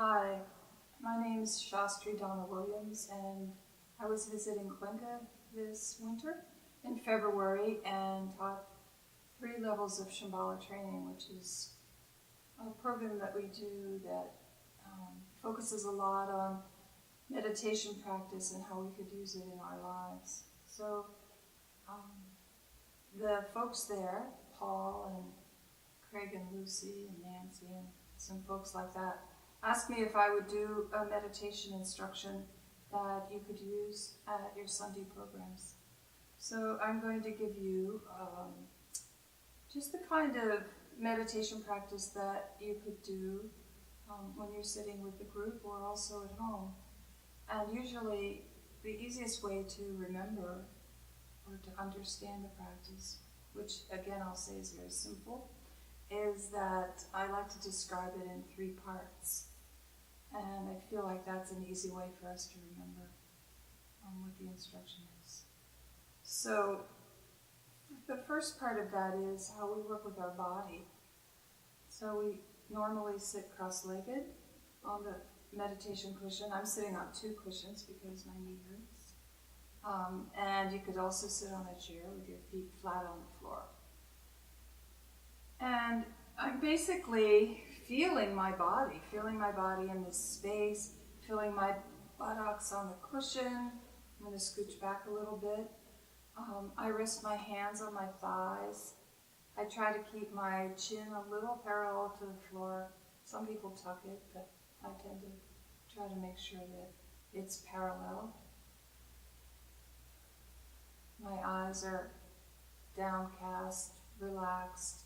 Hi, my name is Shastri Donna Williams, and I was visiting Cuenca this winter in February and taught 3 levels of Shambhala training, which is a program that we do that focuses a lot on meditation practice and how we could use it in our lives. So the folks there, Paul and Craig and Lucy and Nancy and some folks like that, asked me if I would do a meditation instruction that you could use at your Sunday programs. So I'm going to give you just the kind of meditation practice that you could do when you're sitting with the group or also at home. And usually the easiest way to remember or to understand the practice, which again I'll say is very simple, is that I like to describe it in 3 parts. And I feel like that's an easy way for us to remember what the instruction is. So the first part of that is how we work with our body. So we normally sit cross-legged on the meditation cushion. I'm sitting on 2 cushions because my knee hurts. And you could also sit on a chair with your feet flat on the floor. And I'm basically feeling my body in this space, feeling my buttocks on the cushion. I'm going to scooch back a little bit. I rest my hands on my thighs. I try to keep my chin a little parallel to the floor. Some people tuck it, but I tend to try to make sure that it's parallel. My eyes are downcast, relaxed,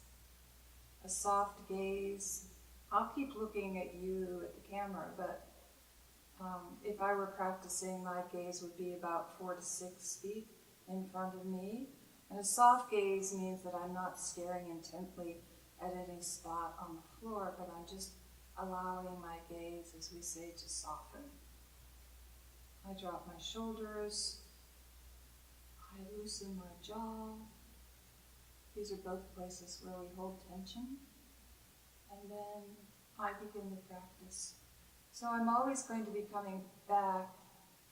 a soft gaze. I'll keep looking at you at the camera, but if I were practicing, my gaze would be about 4 to 6 feet in front of me. And a soft gaze means that I'm not staring intently at any spot on the floor, but I'm just allowing my gaze, as we say, to soften. I drop my shoulders. I loosen my jaw. These are both places where we hold tension. And then I begin the practice. So I'm always going to be coming back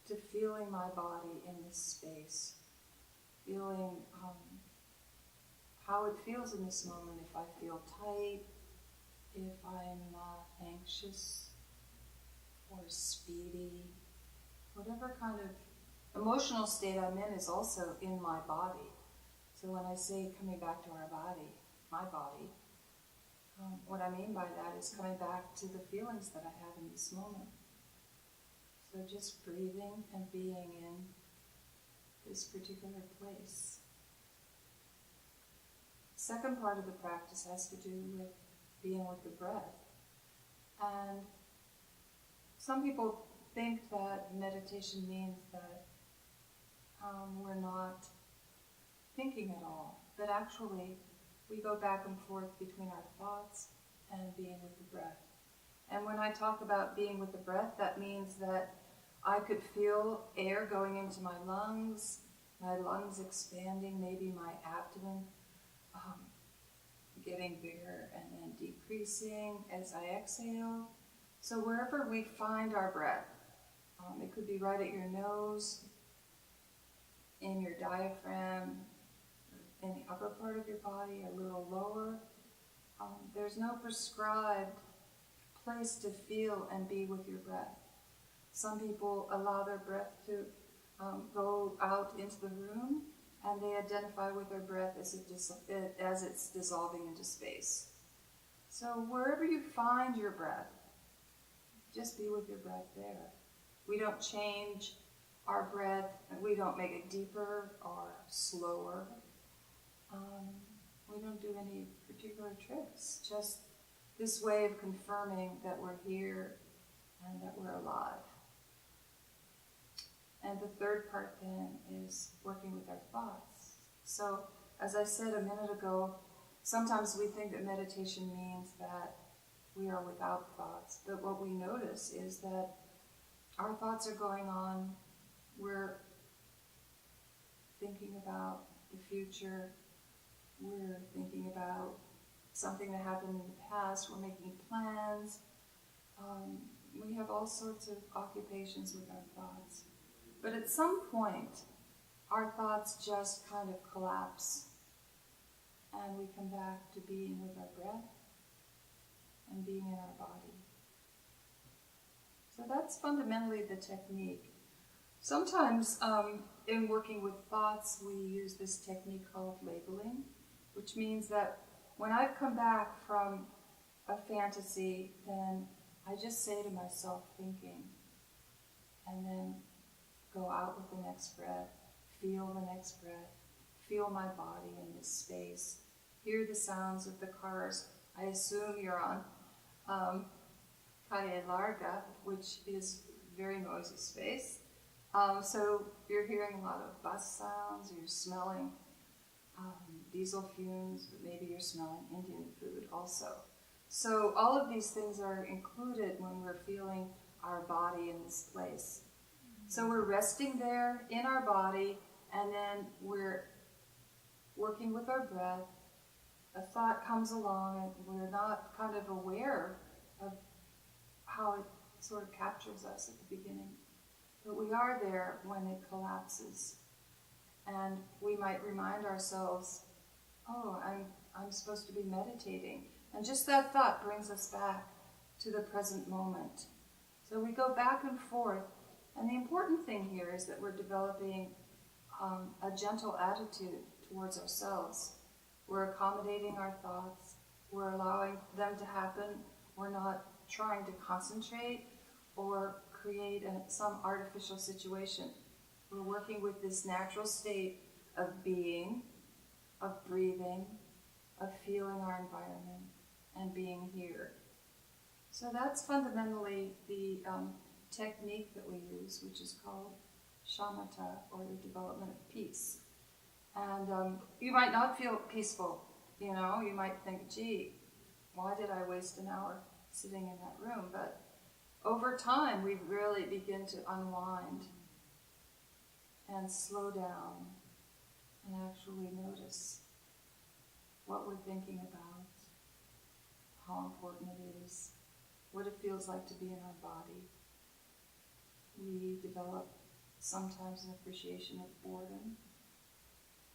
to feeling my body in this space. Feeling how it feels in this moment, if I feel tight, if I'm anxious or speedy, whatever kind of emotional state I'm in is also in my body. So when I say coming back to our body, my body, what I mean by that is coming back to the feelings that I have in this moment. So just breathing and being in this particular place. Second part of the practice has to do with being with the breath. And some people think that meditation means that we're not thinking at all, but actually we go back and forth between our thoughts and being with the breath. And when I talk about being with the breath, that means that I could feel air going into my lungs expanding, maybe my abdomen getting bigger and then decreasing as I exhale. So wherever we find our breath, it could be right at your nose, in your diaphragm, in the upper part of your body, a little lower. There's no prescribed place to feel and be with your breath. Some people allow their breath to go out into the room, and they identify with their breath as it's dissolving into space. So wherever you find your breath, just be with your breath there. We don't change our breath, and we don't make it deeper or slower. We don't do any particular tricks, just this way of confirming that we're here and that we're alive. And the third part then is working with our thoughts. So, as I said a minute ago, sometimes we think that meditation means that we are without thoughts, but what we notice is that our thoughts are going on. We're thinking about the future. We're thinking about something that happened in the past. We're making plans. we have all sorts of occupations with our thoughts. But at some point, our thoughts just kind of collapse, and we come back to being with our breath and being in our body. So that's fundamentally the technique. Sometimes in working with thoughts, we use this technique called labeling, which means that when I've come back from a fantasy, then I just say to myself, thinking, and then go out with the next breath, feel the next breath, feel my body in this space, hear the sounds of the cars. I assume you're on Calle Larga, which is very noisy space. So you're hearing a lot of bus sounds, you're smelling diesel fumes, but maybe you're smelling Indian food also. So all of these things are included when we're feeling our body in this place. So we're resting there in our body, and then we're working with our breath. A thought comes along, and we're not kind of aware of how it sort of captures us at the beginning. But we are there when it collapses. And we might remind ourselves, oh, I'm supposed to be meditating. And just that thought brings us back to the present moment. So we go back and forth. And the important thing here is that we're developing a gentle attitude towards ourselves. We're accommodating our thoughts. We're allowing them to happen. We're not trying to concentrate or create some artificial situation. We're working with this natural state of being, of breathing, of feeling our environment, and being here. So that's fundamentally the technique that we use, which is called shamatha, or the development of peace. And you might not feel peaceful, you might think, gee, why did I waste an hour sitting in that room? But over time, we really begin to unwind and slow down and actually notice what we're thinking about, how important it is, what it feels like to be in our body. We develop sometimes an appreciation of boredom.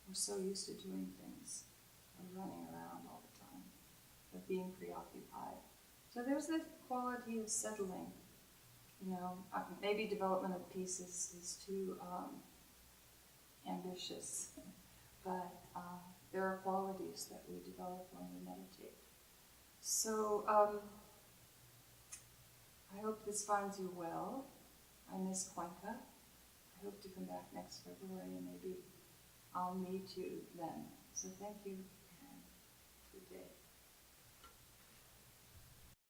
We're so used to doing things, of running around all the time, of being preoccupied. So there's this quality of settling. Maybe development of peace is too ambitious, but there are qualities that we develop when we meditate. So I hope this finds you well. I miss Cuenca. I hope to come back next February, and maybe I'll meet you then. So thank you.